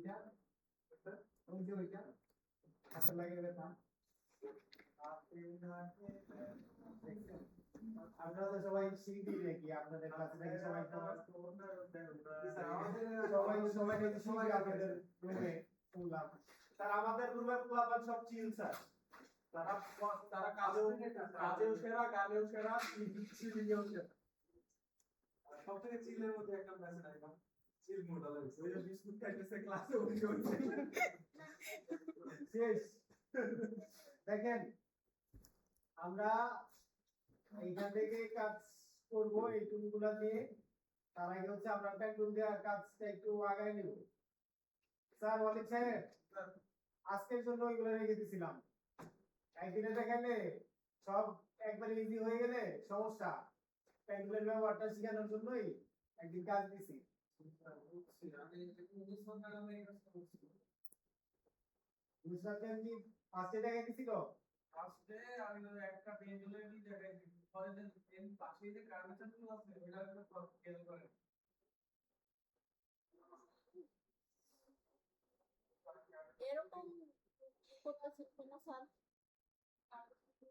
ওইটা ওই যে ওইটা হাতে লাগে ব্যথা আপনারা তো সবাই সিঁড়ি নাকি আপনাদের ক্লাসে নাকি সবাই সবাই সবাই নাকি সবাই আপনাদের রুমে শুনলাম স্যার আমাদের রুমের পোলাপান সব চিল স্যার তারা তারা কাজেও সেরা গানেও সেরা সিলিংয়েও সেরা সব থেকে চিলের মধ্যে একটা মেসেজ আইলাম চিল মোডা লাগছে ওই যে বিস্কুট খাইতেছে ক্লাসে বসে বসে শেষ দেখেন আমরা এইখান থেকে কাজ করব এই টুলগুলা দিয়ে তার আগে হচ্ছে আমরা পেন্টুল দেওয়ার কাজটা একটু আগায় নিব স্যার ওয়ালিদ সাহেব আজকের জন্য ওইগুলো রেখে দিয়েছিলাম একদিনে দেখালে সব একবার ইজি হয়ে গেলে সমস্যা পেন্টুলের ব্যবহারটা শেখানোর জন্যই একদিন কাজ দিছি বুঝলাম কি ফার্স্টে দেখা দিছিল ফার্স্টে আমি একটা পেন্টুলের কি দেখাই দিছি পরে যে পাশে যে কার্ভেচার টুল আছে ওটা একটু খেয়াল করেন এরকম করতেছে না স্যার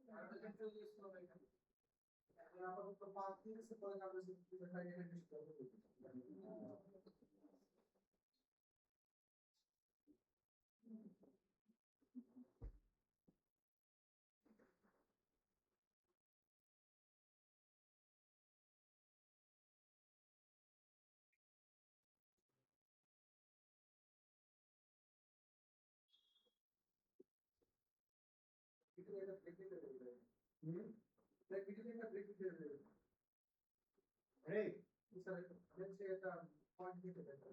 কার্ভেচার টুল ইউজ করবে এখানে এখন আপাতত 5 দিন সে পরে কার্ভেচার টুল দেখাই এখানে কিছু করবে ভিডিও এটা ব্রেক দিতে দেবে দেখ ভিডিও এটা ব্রেক দিতে দেবে ব্রেক স্যার লেটস সে এটা পয়েন্ট দিতে দেবে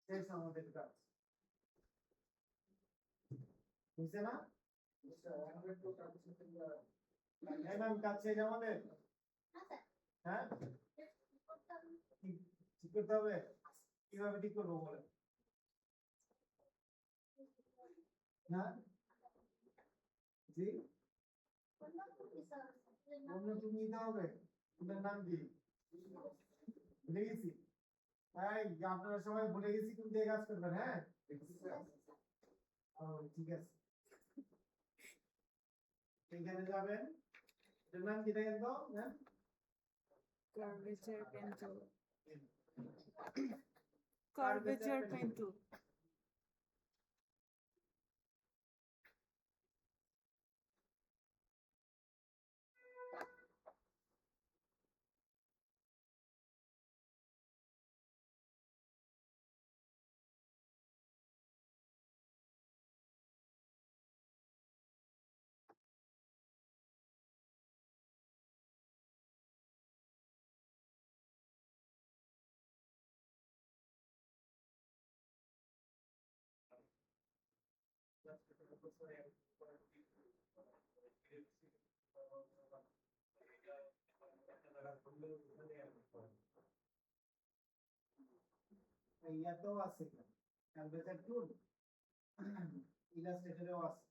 শেষ আমাদের কাজ বুঝছে না ম্যাম কাজ শেষ আমাদের হ্যাঁ ঠিক করতে হবে কিভাবে ঠিক করবো বলে না জি অন্য তুমি নিতে হবে তোমার নাম কি ভুলে গেছি তাই আপনারা সবাই ভুলে গেছি কিন্তু এই কাজ করবেন হ্যাঁ ও ঠিক আছে এখানে যাবেন এটার নাম কি দেখেন তো ma'am Curvature pen tool. Curvature pen tool. ইয়াতেও আছে ক্যালকুলেটর টুল ইলাস্ট্রেটরেও আছে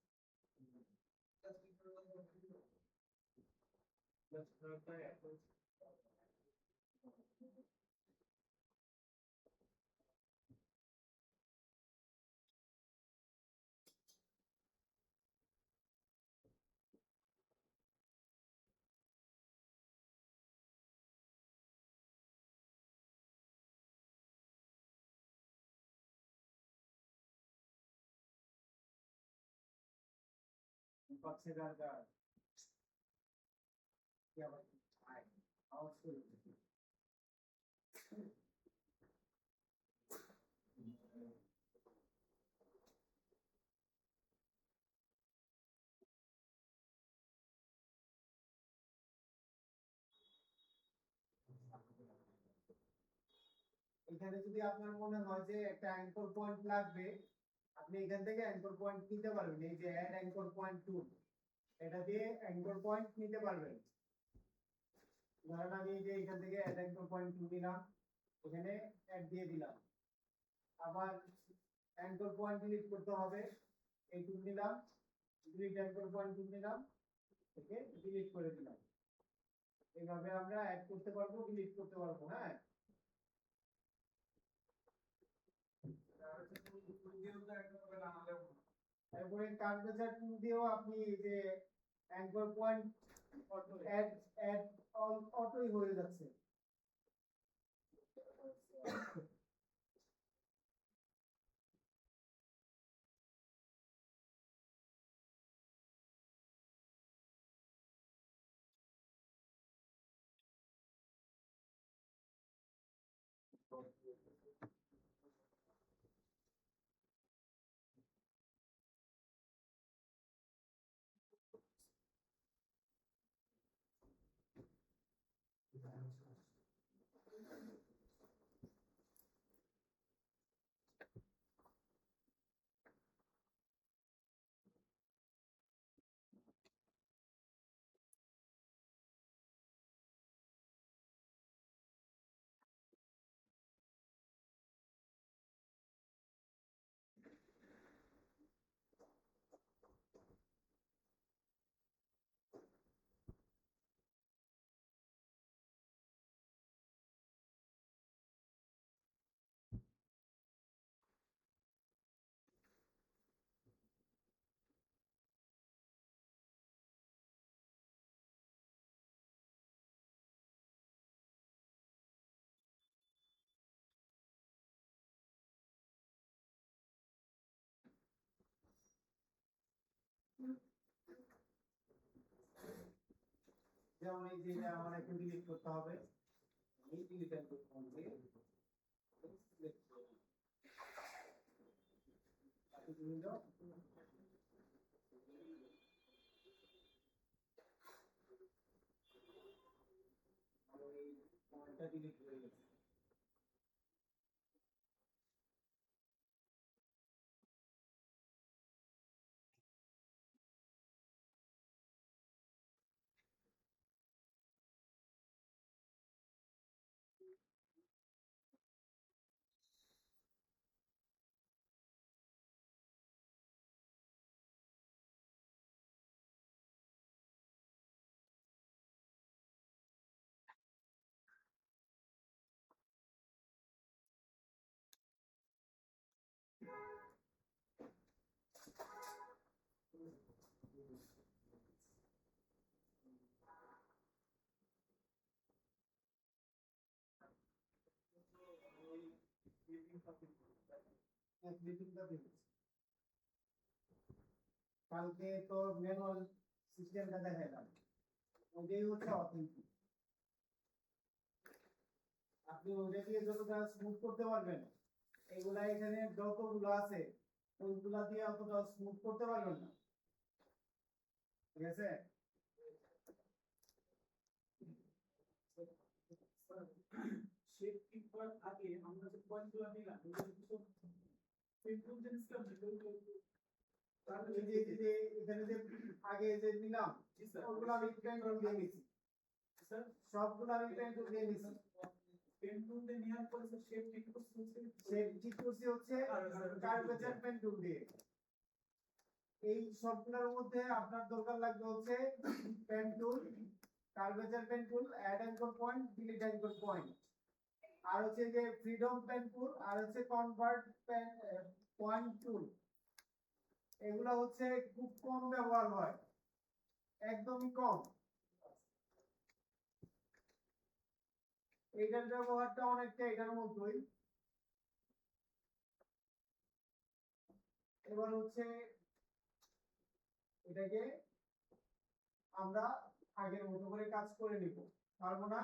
পাচ্ছে গার্গার কি আবার আই আওয়াজ করে এখানে যদি আপনার মনে হয় যে একটা অ্যাঙ্কর পয়েন্ট লাগবে, আপনি এখান থেকে অ্যাঙ্কর পয়েন্ট নিতে পারবেন। এই যে অ্যাড অ্যাঙ্কর পয়েন্ট টুল, এটা দিয়ে অ্যাঙ্কর পয়েন্ট নিতে পারবেন। ধরেন আমি এই যে এখান থেকে অ্যাড অ্যাঙ্কর পয়েন্ট টুল নিলাম, এখানে অ্যাড দিয়ে দিলাম। আবার অ্যাঙ্কর পয়েন্ট ডিলিট করতে হবে, এই টুল নিলাম, ডিলিট অ্যাঙ্কর পয়েন্ট টুল নিলাম, ওকে ডিলিট করে দিলাম। এইভাবে আমরা অ্যাড করতে পারবো, ডিলিট করতে পারবো। হ্যাঁ, তারপরে কার্ভেচার টুল দিয়েও আপনি এই যে অ্যাঙ্কর পয়েন্ট অ্যাড অ্যাড অটোই হয়ে যাচ্ছে। যেমন এই যে এটা আমার একটু ডিলিট করতে হবে, এই ডিলিট করতে হবে, ডিলিট হয়ে গেছে। কালকে তো ম্যানুয়াল সিস্টেমটা দেখালাম, ওটাই হচ্ছে অথেন্টিক। আপনি ওটা দিয়ে যতটা স্মুথ করতে পারবেন, এগুলা এখানে যতগুলো আছে ওইগুলা দিয়ে অতটা স্মুথ করতে পারবেন না। ঠিক আছে, শেপ ঠিক করার আগে আমরা যে পয়েন্টগুলো নিলাম ওগুলো কিছু পেন্টুল যে নিছিলাম তাহলে এই যে যে এখানে যে আগে যে নিলাম ওগুলো আমি পেন্টুল দিয়ে নিছি, স্যার সবগুলো আমি পেন্টুল দিয়ে নিছি। পেন্টুল দিয়ে নেওয়ার পরে স্যার শেপ ঠিক করতে হচ্ছে শেপ ঠিক করছি হচ্ছে কার্ভেচার পেন্টুল দিয়ে। এই সবগুলোর মধ্যে আপনার দরকার লাগবে হচ্ছে pen tool, curvature pen tool, add anchor point, delete anchor point, আর হচ্ছে যে ফ্রিডম পেন টুল, আর হচ্ছে কনভার্ট পেন পয়েন্ট টুল। এগুলো হচ্ছে খুব কম ব্যবহার হয়, একদমই কম। এইটার ব্যবহারটা অনেকটা এটার মতোই। এবার হচ্ছে এটাকে আমরা আগের মতো করে কাজ করে নিব, পারবো না?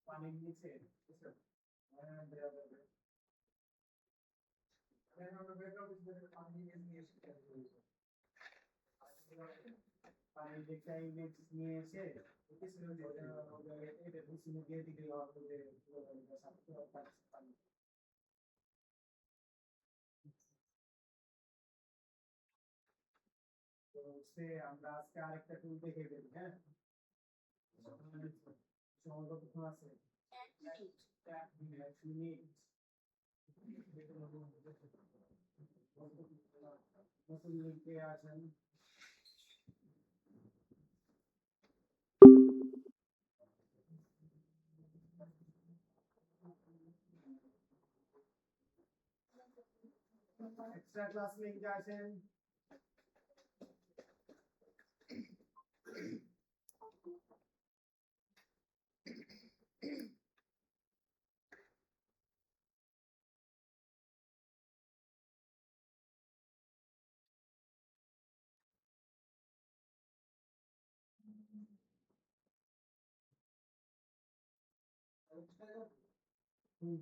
পানির নিচে পানির দিকটা ইমেজ নিয়ে এসে এটা পিছনে দিয়ে দিকে পানি তো হচ্ছে আমরা আজকে আরেকটা টুল দেখে ফেলি, হ্যাঁ? সময় কতক্ষণ আছে? 1 মিনিট। 1 মিনিট। নতুন লিঙ্কে আসেন। এক্সট্রা ক্লাস লিঙ্কে আসেন। হুম।